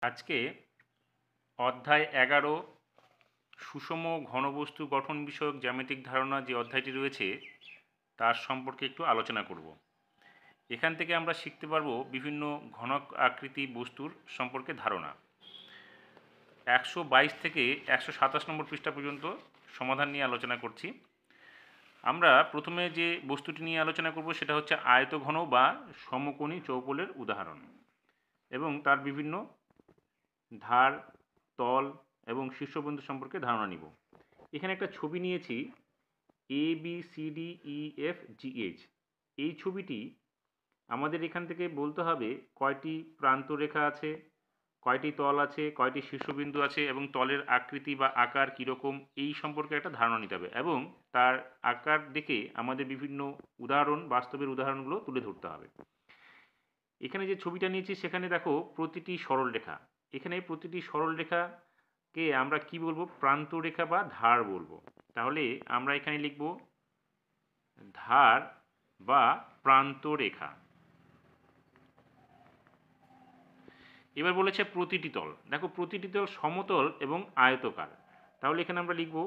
আজকে অধ্যায় 11 সুষম ঘনবস্তু গঠন বিষয়ক জ্যামিতিক ধারণা যে অধ্যায়টি রয়েছে তার সম্পর্কে একটু আলোচনা করব। এখান থেকে আমরা শিখতে পারবো বিভিন্ন ঘনক আকৃতি বস্তুর সম্পর্কে ধারণা। 122 থেকে 127 নম্বর পৃষ্ঠা পর্যন্ত সমাধান নিয়ে আলোচনা করছি। আমরা প্রথমে যে বস্তুটি নিয়ে আলোচনা করব সেটা হচ্ছে আয়তঘন বা সমকোণী চৌপলের উদাহরণ এবং তার বিভিন্ন ধার, তল এবং শীর্ষবিন্দু সম্পর্কে ধারণা নিব। এখানে একটা ছবি নিয়েছি ABCDEFGH। এই ছবিটি আমাদের এখান থেকে বলতে হবে কয়টি প্রান্ত রেখা আছে, কয়টি তল আছে, কয়টি শীর্ষবিন্দু আছে এবং তলের আকৃতি বা আকার কীরকম এই সম্পর্কে একটা ধারণা নিতে হবে এবং তার আকার দেখে আমাদের বিভিন্ন উদাহরণ, বাস্তবের উদাহরণগুলো তুলে ধরতে হবে। এখানে যে ছবিটা নিয়েছি সেখানে দেখো প্রতিটি সরল রেখা, এখানে প্রতিটি সরল রেখাকে আমরা কি বলবো? প্রান্ত রেখা বা ধার বলবো। তাহলে আমরা এখানে লিখব ধার বা প্রান্ত রেখা। এবার বলেছে প্রতিটি তল, দেখো প্রতিটি তল সমতল এবং আয়তকার। তাহলে এখানে আমরা লিখব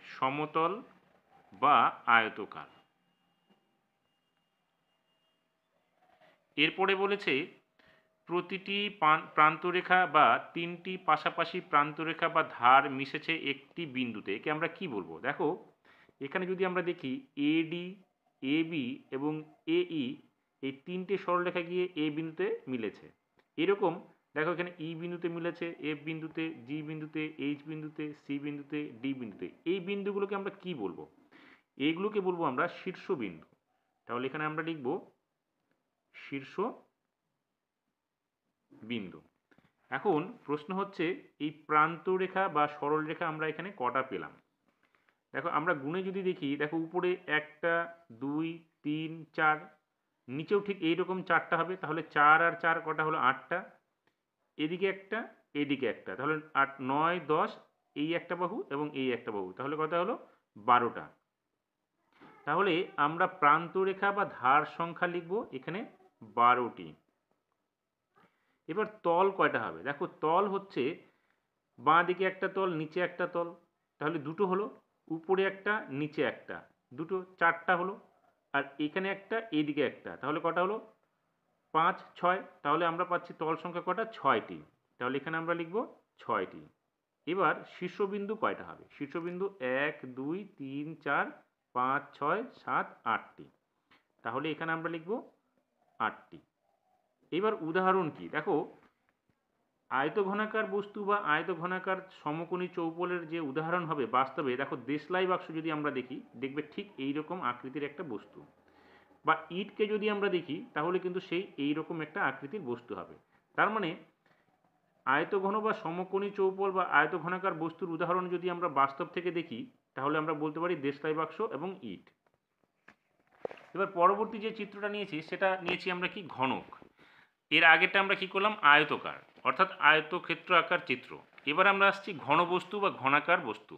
সমতল বা আয়তকার। এরপরে বলেছে প্রতিটি প্রান্তরেখা বা তিনটি পাশাপাশি প্রান্তরেখা বা ধার মিশেছে একটি বিন্দুতে, একে আমরা কি বলবো? দেখো এখানে যদি আমরা দেখি এডি, এবি এবং এই এই তিনটে সরলরেখা গিয়ে এ বিন্দুতে মিলেছে। এরকম দেখো এখানে ই বিন্দুতে মিলেছে, এফ বিন্দুতে, জি বিন্দুতে, এইচ বিন্দুতে, সি বিন্দুতে, ডি বিন্দুতে। এই বিন্দুগুলোকে আমরা কি বলবো? এইগুলোকে বলবো আমরা শীর্ষবিন্দু। তাহলে এখানে আমরা লিখব শীর্ষ বিন্দু। এখন প্রশ্ন হচ্ছে এই প্রান্তরেখা বা সরলরেখা আমরা এখানে কটা পেলাম? দেখো আমরা গুণে যদি দেখি, দেখো উপরে 1 2 3 4, নিচেও ঠিক এইরকম 4টা হবে। তাহলে 4 আর 4 কটা হলো? 8টা। এদিকে একটা, এদিকে একটা, তাহলে 8 9 10, এই একটা বাহু এবং এই একটা বাহু, তাহলে কটা হলো? 12টা। তাহলে আমরা প্রান্তরেখা বা ধার সংখ্যা লিখব এখানে 12টি। এবার তল কয়টা হবে? দেখো তল হচ্ছে বাঁ দিকে একটা তল, নিচে একটা তল, তাহলে দুটো হলো। উপরে একটা, নিচে একটা, দুটো, 4টা হলো। আর এখানে একটা, এদিকে একটা, তাহলে কটা হলো? 5 6। তাহলে আমরা পাচ্ছি তল সংখ্যা কটা? 6টি। তাহলে এখানে আমরা লিখব 6টি। এবার শীর্ষবিন্দু কয়টা হবে? শীর্ষবিন্দু 1 2 3 4 5 6 7 8টি। তাহলে এখানে আমরা লিখব 8টি। এবার উদাহরণ কি? দেখো আয়তঘনাকার বস্তু বা আয়তঘনাকার সমকোণী চৌপলের যে উদাহরণ হবে বাস্তবে, দেখো দেশলাই বাক্স যদি আমরা দেখি, দেখবে ঠিক এইরকম আকৃতির একটা বস্তু। বা ইটকে যদি আমরা দেখি তাহলে কিন্তু সেই এইরকম একটা আকৃতির বস্তু হবে। তার মানে আয়তঘন বা সমকোণী চৌপল বা আয়তঘনাকার বস্তুর উদাহরণ যদি আমরা বাস্তব থেকে দেখি তাহলে আমরা বলতে পারি দেশলাই বাক্স এবং ইট। এবার পরবর্তী যে চিত্রটা নিয়েছি সেটা নিয়েছি আমরা কি? ঘনক। এর আগেরটা আমরা কি করলাম? আয়তকার, অর্থাৎ আয়তক্ষেত্র আকার চিত্র। এবার আমরা আসছি ঘনবস্তু বা ঘনাকার বস্তু।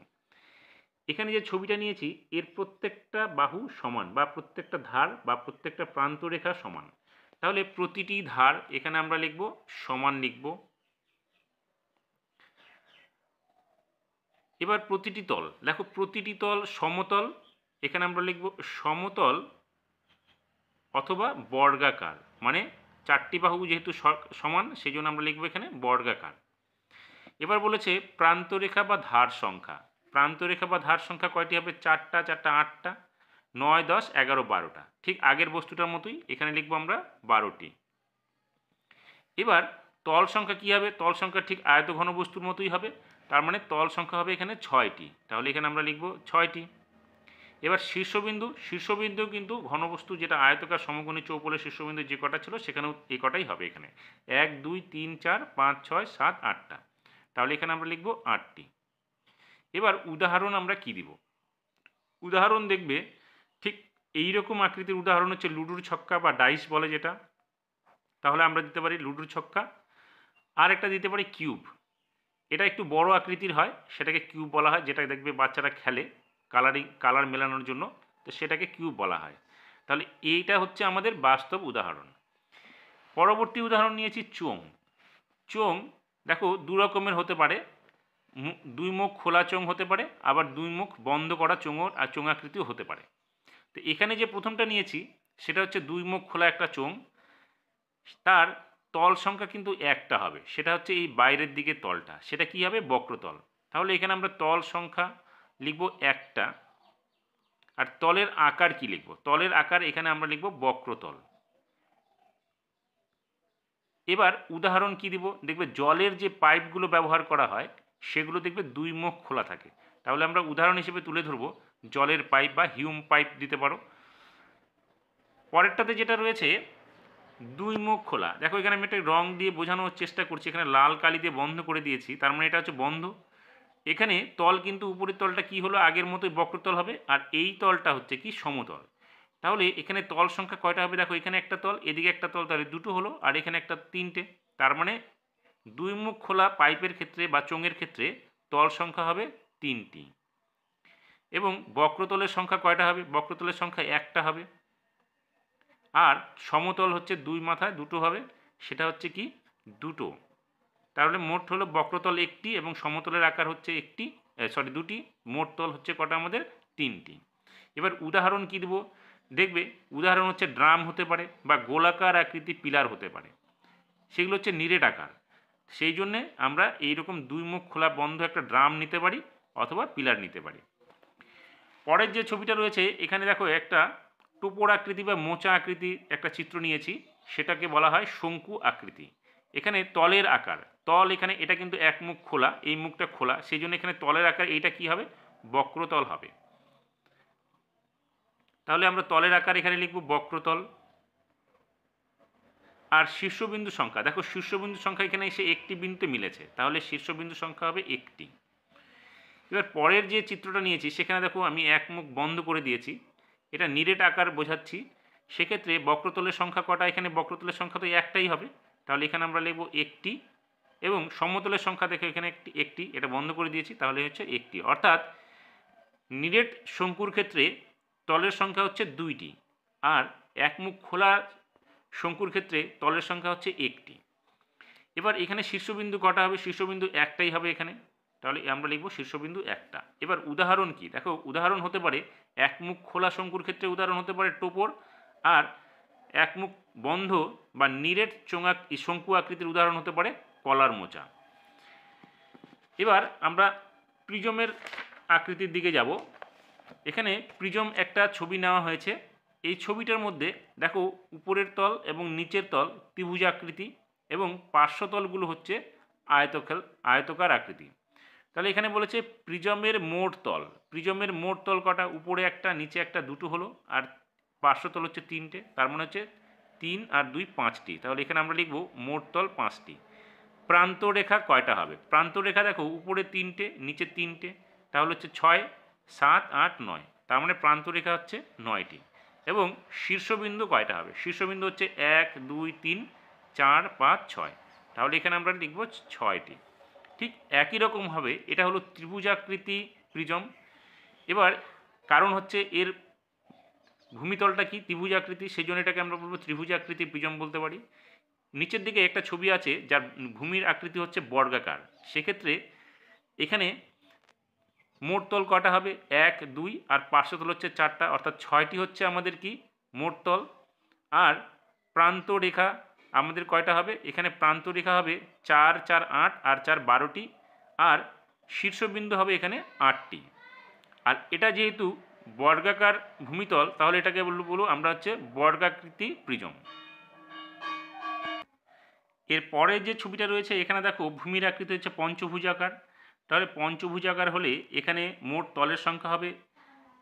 এখানে যে ছবিটা নিয়েছি এর প্রত্যেকটা বাহু সমান বা প্রত্যেকটা ধার বা প্রত্যেকটা প্রান্তরেখা সমান। তাহলে প্রতিটি ধার এখানে আমরা লিখব সমান লিখব। এবার প্রতিটি তল, দেখো প্রতিটি তল সমতল, এখানে আমরা লিখব সমতল অথবা বর্গাকার, মানে 4টি বাহু যেহেতু সমান সেই জন্য আমরা লিখব এখানে বর্গাকার। এবার বলেছে প্রান্তরেখা বা ধার সংখ্যা। প্রান্তরেখা বা ধার সংখ্যা কয়টি হবে? 4টা, 4টা 8টা, 9 10 11 12টা। ঠিক আগের বস্তুটার মতোই এখানে লিখব আমরা 12টি। এবার তল সংখ্যা কি হবে? তল সংখ্যা ঠিক আয়তঘন বস্তুর মতোই হবে, তার মানে তল সংখ্যা হবে এখানে 6টি। তাহলে এখানে আমরা লিখব 6টি। এবার শীর্ষবিন্দু, শীর্ষবিন্দু কিন্তু ঘনবস্তু যেটা আয়তকার সমকোণী চৌপলের শীর্ষবিন্দু যে কটা ছিল সেখানেও এই কটাই হবে এখানে 1 2 3 4 5 6 7 8টা। তাহলে এখানে আমরা লিখব 8টি। এবার উদাহরণ আমরা কি দিব? উদাহরণ দেখবে ঠিক এই রকম আকৃতির উদাহরণ হচ্ছে লুডুর ছক্কা বা ডাইস বলে যেটা। তাহলে আমরা দিতে পারি লুডুর ছক্কা। আর একটা দিতে পারি কিউব। এটা একটু বড় আকৃতির হয়, সেটাকে কিউব বলা হয়, যেটা দেখবে বাচ্চারা খেলে কালার মেলানোর জন্য, তো সেটাকে কিউব বলা হয়। তাহলে এইটা হচ্ছে আমাদের বাস্তব উদাহরণ। পরবর্তী উদাহরণ নিয়েছি চোঙ। চোঙ দেখো দু রকমের হতে পারে, দুই মুখ খোলা চোঙ হতে পারে, আবার দুই মুখ বন্ধ করা চোঙর আর চোঙাকৃতিও হতে পারে। তো এখানে যে প্রথমটা নিয়েছি সেটা হচ্ছে দুই মুখ খোলা একটা চোঙ, তার তল সংখ্যা কিন্তু একটা হবে, সেটা হচ্ছে এই বাইরের দিকে তলটা, সেটা কি হবে বক্রতল। তাহলে এখানে আমরা তল সংখ্যা লিখব একটা, আর তলের আকার কি লিখব, তলের আকার এখানে আমরা লিখব বক্রতল। এবার উদাহরণ কি দিব, দেখবে জলের যে পাইপগুলো ব্যবহার করা হয় সেগুলো দেখবে দুই মুখ খোলা থাকে, তাহলে আমরা উদাহরণ হিসেবে তুলে ধরব জলের পাইপ বা হিউম পাইপ দিতে পারো। পরেরটাতে যেটা রয়েছে দুই মুখ খোলা, দেখো এখানে আমি একটা রং দিয়ে বোঝানোর চেষ্টা করছি, এখানে লাল কালি দিয়ে বন্ধ করে দিয়েছি, তার মানে এটা হচ্ছে বন্ধ। এখানে তল কিন্তু উপরের তলটা কি হলো আগের মতোই বক্রতল হবে, আর এই তলটা হচ্ছে কি সমতল। তাহলে এখানে তল সংখ্যা কয়টা হবে, দেখো এখানে একটা তল, এদিকে একটা তল, তাহলে দুটো হলো, আর এখানে একটা তিনটে, তার মানে দুই মুখ খোলা পাইপের ক্ষেত্রে বা চোঙের ক্ষেত্রে তল সংখ্যা হবে তিনটি। এবং বক্রতলের সংখ্যা কয়টা হবে, বক্রতলের সংখ্যা একটা হবে। আর সমতল হচ্ছে দুই মাথায় দুটো হবে, সেটা হচ্ছে কি দুটো। তাহলে মোট হলো বক্রতল একটি এবং সমতলের আকার হচ্ছে একটি, দুটি, মোট তল হচ্ছে কটা আমাদের তিনটি। এবার উদাহরণ কি দেব, দেখবে উদাহরণ হচ্ছে ড্রাম হতে পারে বা গোলাকার আকৃতি পিলার হতে পারে, সেগুলো হচ্ছে নিরেট আকার। সেই জন্যে আমরা এইরকম দুই মুখ খোলা বন্ধ একটা ড্রাম নিতে পারি অথবা পিলার নিতে পারি। পরের যে ছবিটা রয়েছে এখানে দেখো একটা টোপর আকৃতি বা মোচা আকৃতি একটা চিত্র নিয়েছি, সেটাকে বলা হয় শঙ্কু আকৃতি। এখানে তলের আকার, তল এখানে এটা কিন্তু এক মুখ খোলা, এই মুখটা খোলা, সেই জন্য এখানে তলের আকার এইটা কি হবে বক্রতল হবে। তাহলে আমরা তলের আকার এখানে লিখব বক্রতল। আর শীর্ষবিন্দু সংখ্যা, দেখো শীর্ষবিন্দু সংখ্যা এখানে এসে একটি বিন্দুতে মিলেছে, তাহলে শীর্ষবিন্দু সংখ্যা হবে একটি। এবার পরের যে চিত্রটা নিয়েছি সেখানে দেখো আমি এক মুখ বন্ধ করে দিয়েছি, এটা নিরেট আকার বোঝাচ্ছি, সেক্ষেত্রে বক্রতলের সংখ্যা কটা, এখানে বক্রতলের সংখ্যা তো একটাই হবে, তাহলে এখানে আমরা লিখব একটি। এবং সমতলের সংখ্যা দেখো এখানে একটি, এটা বন্ধ করে দিয়েছি, তাহলে হচ্ছে একটি। অর্থাৎ নিরেট শঙ্কুর ক্ষেত্রে তলের সংখ্যা হচ্ছে দুইটি, আর এক মুখ খোলা শঙ্কুর ক্ষেত্রে তলের সংখ্যা হচ্ছে একটি। এবার এখানে শীর্ষবিন্দু কটা হবে, শীর্ষবিন্দু একটাই হবে এখানে, তাহলে আমরা লিখব শীর্ষবিন্দু একটা। এবার উদাহরণ কি, দেখো উদাহরণ হতে পারে এক মুখ খোলা শঙ্কুর ক্ষেত্রে উদাহরণ হতে পারে টোপর, আর এক মুখ বন্ধ বা নিরেট শঙ্কু আকৃতির উদাহরণ হতে পারে কলার মোচা। এবার আমরা প্রিজমের আকৃতির দিকে যাব। এখানে প্রিজম একটা ছবি নেওয়া হয়েছে, এই ছবিটার মধ্যে দেখো উপরের তল এবং নিচের তল ত্রিভুজ আকৃতি এবং পার্শ্বতলগুলো হচ্ছে আয়তকার আকৃতি। তাহলে এখানে বলেছে প্রিজমের মোট তল, প্রিজমের মোট তল কটা, উপরে একটা নিচে একটা দুটো হলো, আর পার্শ্বতল হচ্ছে তিনটে, তার মানে হচ্ছে 3 আর 2 5টি, তাহলে এখানে আমরা লিখব মোট তল 5টি। প্রান্ত রেখা কয়টা হবে, প্রান্ত রেখা দেখো উপরে তিনটে নিচে তিনটে, তাহলে হচ্ছে 6 7 8 9, তার মানে প্রান্ত রেখা হচ্ছে 9টি। এবং শীর্ষবিন্দু কয়টা হবে, শীর্ষবিন্দু হচ্ছে 1 2 3 4 5 6, তাহলে এখানে আমরা লিখব 6টি। ঠিক একই রকমভাবে এটা হলো ত্রিভুজাকৃতি প্রিজম। এবার কারণ হচ্ছে এর ভূমিতলটা কি ত্রিভুজাকৃতি, সেই জন্য এটাকে আমরা বলবো ত্রিভুজাকৃতি প্রিজম বলতে পারি। নিচের দিকে একটা ছবি আছে যার ভূমির আকৃতি হচ্ছে বর্গাকার, সেক্ষেত্রে এখানে মোট তল কটা হবে 1 2, আর পার্শ্বতল হচ্ছে 4টা, অর্থাৎ 6টি হচ্ছে আমাদের কি মোট তল। আর প্রান্ত রেখা আমাদের কয়টা হবে, এখানে প্রান্ত রেখা হবে 4 4 8 আর 4 12টি, আর শীর্ষবিন্দু হবে এখানে 8টি। আর এটা যেহেতু বর্গাকার ভূমিতল, তাহলে এটাকে বলবো আমরা হচ্ছে বর্গাকৃতি প্রিজম। এর পরে যে ছবিটা রয়েছে এখানে দেখো ভূমির আকৃতি হচ্ছে পঞ্চভুজাকার, তাহলে পঞ্চভুজাকার হলে এখানে মোট তলের সংখ্যা হবে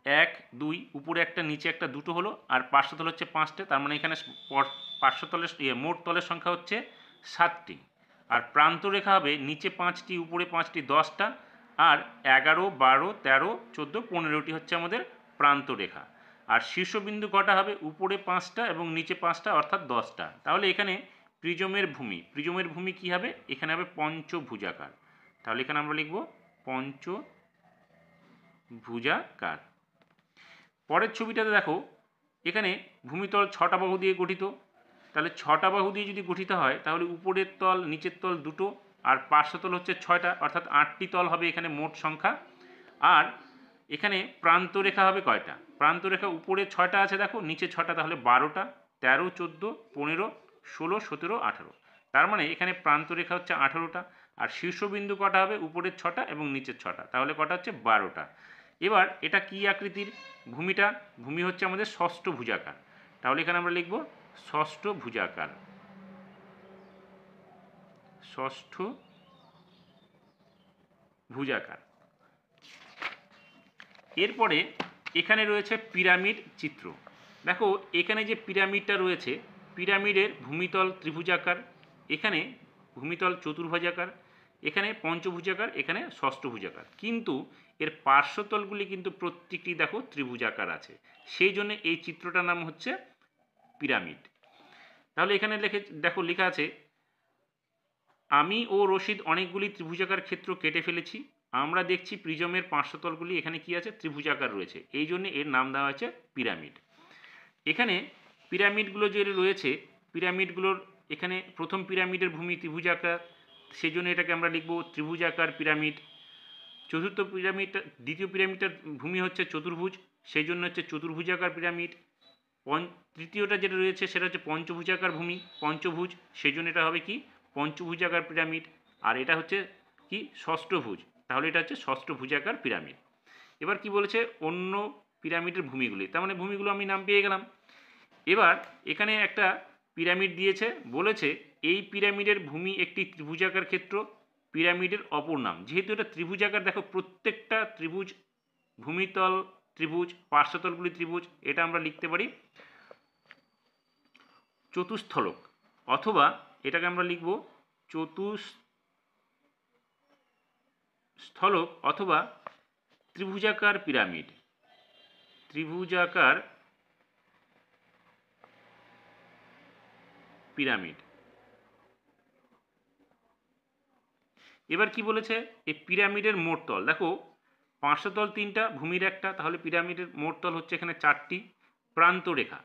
1 2, উপরে একটা নিচে একটা দুটো হলো, আর পার্শ্বতল হচ্ছে 5টে, তার মানে এখানে পার্শ্বতলের মোট তলের সংখ্যা হচ্ছে 7টি। আর প্রান্ত রেখা হবে নিচে 5টি উপরে 5টি 10টা, আর 11 12 13 14 15টি হচ্ছে আমাদের প্রান্ত রেখা। আর শীর্ষবিন্দু কটা হবে, উপরে 5টা এবং নিচে 5টা, অর্থাৎ 10টা। তাহলে এখানে প্রিজমের ভূমি কি হবে, এখানে হবে পঞ্চভুজাকার, তাহলে এখানে আমরা লিখব পঞ্চভুজাকার। পরের ছবিটাতে দেখো এখানে ভূমিতল 6টা বাহু দিয়ে গঠিত, তাহলে 6টা বাহু দিয়ে যদি গঠিত হয় তাহলে উপরের তল নিচের তল দুটো আর পার্শ্বতল হচ্ছে 6টা, অর্থাৎ 8টি তল হবে এখানে মোট সংখ্যা। আর এখানে প্রান্তরেখা হবে কয়টা? প্রান্তরেখা উপরে 6টা আছে দেখো, নিচে 6টা, তাহলে 12টা, 13, 14, 15, 16, 17, 18। তার মানে এখানে প্রান্তরেখা হচ্ছে 18টা। আর শীর্ষবিন্দু কটা হবে? উপরের 6টা এবং নিচের 6টা, তাহলে কটা হচ্ছে? 12টা। এবার এটা কি আকৃতির? ভূমিটা, ভূমি হচ্ছে আমাদের ষষ্ঠভুজাকার, তাহলে এখানে আমরা লিখব ষষ্ঠভুজাকার, ষষ্ঠভুজাকার। এরপরে এখানে রয়েছে পিরামিড চিত্র। দেখো এখানে যে পিরামিডটা রয়েছে, পিরামিডের ভূমিতল ত্রিভুজাকার, এখানে ভূমিতল চতুর্ভুজাকার, এখানে পঞ্চভুজাকার, এখানে ষষ্ঠভুজাকার, কিন্তু এর পার্শ্বতলগুলি কিন্তু প্রত্যেকটি দেখো ত্রিভুজাকার আছে, সেই জন্য এই চিত্রটার নাম হচ্ছে পিরামিড। তাহলে এখানে দেখো লেখা আছে, আমি ও রশিদ অনেকগুলি ত্রিভুজাকার ক্ষেত্র কেটে ফেলেছি, আমরা দেখছি প্রিজমের পার্শ্বতলগুলি এখানে কি আছে? ত্রিভুজাকার রয়েছে, এই জন্য এর নাম দেওয়া হয়েছে পিরামিড। এখানে পিরামিডগুলো যে রয়েছে, পিরামিডগুলোর এখানে প্রথম পিরামিডের ভূমি ত্রিভুজাকার, সেই জন্য এটাকে আমরা লিখব ত্রিভুজাকার পিরামিড। চতুর্থ পিরামিডটা, দ্বিতীয় পিরামিডটার ভূমি হচ্ছে চতুর্ভুজ, সেই জন্য হচ্ছে চতুর্ভুজাকার পিরামিড। তৃতীয়টা যেটা রয়েছে সেটা হচ্ছে পঞ্চভুজাকার ভূমি, পঞ্চভুজ, সেই জন্য এটা হবে কি? পঞ্চভুজাকার পিরামিড। আর এটা হচ্ছে কি? ষষ্ঠভুজ, তাহলে এটা হচ্ছে ষষ্ঠভুজাকার পিরামিড। এবার কি বলেছে? অন্য পিরামিডের ভূমিগুলি, তার মানে ভূমিগুলো আমি নাম পেয়ে গেলাম। এবার এখানে একটা পিরামিড দিয়েছে, বলেছে এই পিরামিডের ভূমি একটি ত্রিভুজাকার ক্ষেত্র, পিরামিডের অপর নাম। যেহেতু এটা ত্রিভুজাকার, দেখো প্রত্যেকটা ত্রিভুজ, ভূমিতল ত্রিভুজ, পার্শ্বতলগুলি ত্রিভুজ, এটা আমরা লিখতে পারি চতুস্থলক, অথবা এটাকে আমরা লিখব চতুস্থলক অথবা ত্রিভুজাকার পিরামিড, ত্রিভুজাকার পিরামিড। এবার কি বলেছে? এই পিরামিডের মোট তল, দেখো পার্শ্বতল 3টা, ভূমির একটা, তাহলে পিরামিডের মোট তল হচ্ছে এখানে 4টি। প্রান্তরেখা,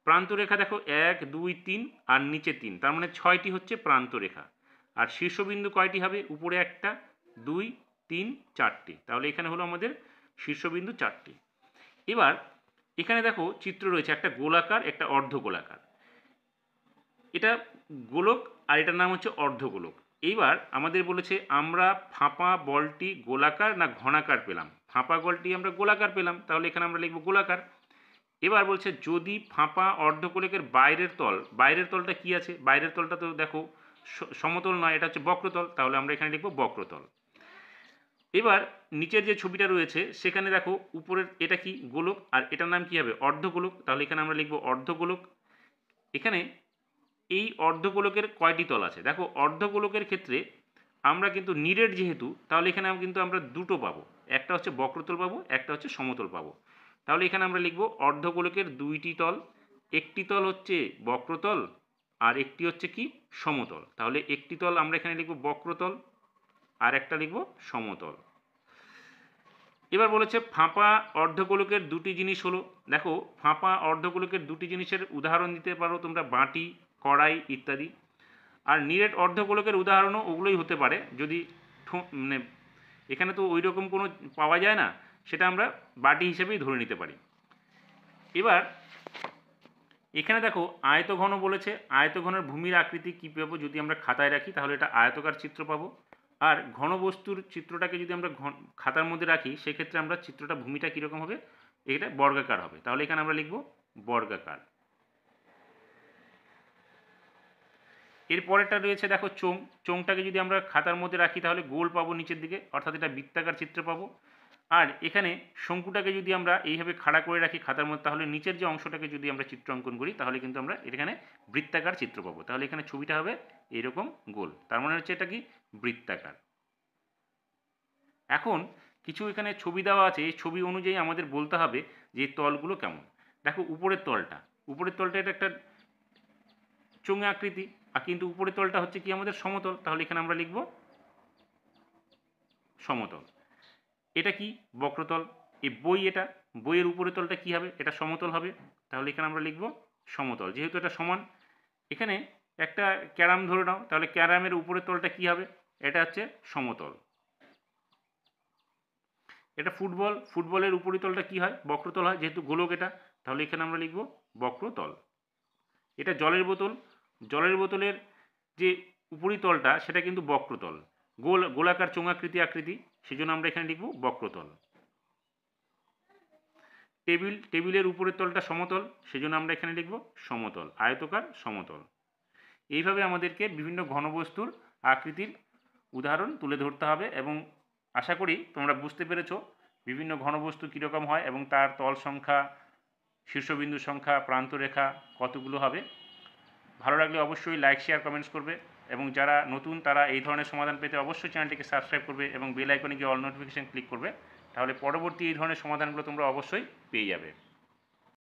প্রান্তরেখা দেখো 1, 2, 3 আর নিচে 3, তার মানে 6টি হচ্ছে প্রান্তরেখা। আর শীর্ষবিন্দু কয়টি হবে? উপরে 1টা, 2, 3, 4টি, তাহলে এখানে হলো আমাদের শীর্ষবিন্দু 4টি। এবার এখানে দেখো চিত্র রয়েছে, একটা গোলাকার, একটা অর্ধগোলাকার। এটা গোলক আর এটার নাম হচ্ছে অর্ধগোলক। এইবার আমাদের বলেছে আমরা ফাঁপা বলটি গোলাকার না ঘনাকার পেলাম। ফাঁপা বলটি আমরা গোলাকার পেলাম, তাহলে এখানে আমরা লিখব গোলাকার। এবার বলছে যদি ফাঁপা অর্ধগোলকের বাইরের তলটা কি আছে? বাইরের তলটা তো দেখো সমতল নয়, এটা হচ্ছে বক্রতল, তাহলে আমরা এখানে লিখব বক্রতল। এবার নিচের যে ছবিটা রয়েছে সেখানে দেখো উপরের এটা কি? গোলক, আর এটার নাম কি হবে? অর্ধগোলক, তাহলে এখানে আমরা লিখব অর্ধগোলক। এখানে এই অর্ধগোলকের কয়টি তল আছে? দেখো অর্ধগোলকের ক্ষেত্রে আমরা কিন্তু নিরেট যেহেতু, তাহলে এখানে কিন্তু আমরা দুটো পাবো, একটা হচ্ছে বক্রতল পাবো, একটা হচ্ছে সমতল পাবো। তাহলে এখানে আমরা লিখব অর্ধগোলকের 2টি তল, একটি তল হচ্ছে বক্রতল আর একটি হচ্ছে কি? সমতল। তাহলে একটি তল আমরা এখানে লিখব বক্রতল আর একটা লিখব সমতল। এবার বলেছে ফাঁপা অর্ধগোলকের 2টি জিনিস হলো, দেখো ফাঁপা অর্ধগোলকের 2টি জিনিসের উদাহরণ দিতে পারো তোমরা, বাটি, কড়াই ইত্যাদি। আর নিরেট অর্ধগোলকের উদাহরণও ওগুলোই হতে পারে, যদি মানে এখানে তো ওই রকম কোনো পাওয়া যায় না, সেটা আমরা বাটি হিসেবেই ধরে নিতে পারি। এবার এখানে দেখো আয়তঘন বলেছে, আয়তঘনের ভূমির আকৃতি কী পাবো? যদি আমরা খাতায় রাখি তাহলে এটা আয়তকার চিত্র পাবো। আর ঘনবস্তুর চিত্রটাকে যদি আমরা খাতার মধ্যে রাখি সেক্ষেত্রে আমরা চিত্রটা, ভূমিটা কীরকম হবে? এটা বর্গাকার হবে, তাহলে এখানে আমরা লিখব বর্গাকার। এরপরেরটা রয়েছে দেখো চোঙ, চোঙটাকে যদি আমরা খাতার মধ্যে রাখি তাহলে গোল পাবো নিচের দিকে, অর্থাৎ এটা বৃত্তাকার চিত্র পাবো। আর এখানে শঙ্কুটাকে যদি আমরা এইভাবে খাড়া করে রাখি খাতার মধ্যে, তাহলে নিচের যে অংশটাকে যদি আমরা চিত্র অঙ্কন করি তাহলে কিন্তু আমরা এখানে বৃত্তাকার চিত্র পাবো, তাহলে এখানে ছবিটা হবে এরকম গোল, তার মানে হচ্ছে এটা কি? বৃত্তাকার। এখন কিছু এখানে ছবি দেওয়া আছে, এই ছবি অনুযায়ী আমাদের বলতে হবে যে তলগুলো কেমন। দেখো উপরের তলটা এটা একটা চোঙে আকৃতি, আর কিন্তু উপরের তলটা হচ্ছে কি? আমাদের সমতল, তাহলে এখানে আমরা লিখব সমতল। এটা কি? বক্রতল। এই এটা বইয়ের উপরের তলটা কি হবে? এটা সমতল হবে, তাহলে এখানে আমরা লিখব সমতল, যেহেতু এটা সমান। এখানে একটা ক্যারাম ধরে নাও, তাহলে ক্যারামের উপরের তলটা কী হবে? এটা হচ্ছে সমতল। এটা ফুটবল, ফুটবলের উপরিতলটা কী হয়? বক্রতল হয়, যেহেতু গোলক এটা, তাহলে এখানে আমরা লিখব বক্রতল। এটা জলের বোতল, জলের বোতলের যে উপরিতলটা সেটা কিন্তু বক্রতল, গোলাকার চোঙাকৃতি আকৃতি, সেই জন্য আমরা এখানে লিখব বক্রতল। টেবিল, টেবিলের উপরের তলটা সমতল, সেই জন্য আমরা এখানে লিখব সমতল, আয়তকার সমতল। এইভাবে আমাদেরকে বিভিন্ন ঘনবস্তুর আকৃতির উদাহরণ তুলে ধরতে হবে এবং আশা করি তোমরা বুঝতে পেরেছো বিভিন্ন ঘনবস্তু কীরকম হয় এবং তার তল সংখ্যা, শীর্ষবিন্দু সংখ্যা, প্রান্তরেখা কতগুলো হবে। ভালো লাগলে অবশ্যই লাইক, শেয়ার, কমেন্টস করবে এবং যারা নতুন তারা এই ধরনের সমাধান পেতে অবশ্যই চ্যানেলটিকে সাবস্ক্রাইব করবে এবং বেল আইকনে গিয়ে অল নোটিফিকেশান ক্লিক করবে, তাহলে পরবর্তী এই ধরনের সমাধানগুলো তোমরা অবশ্যই পেয়ে যাবে।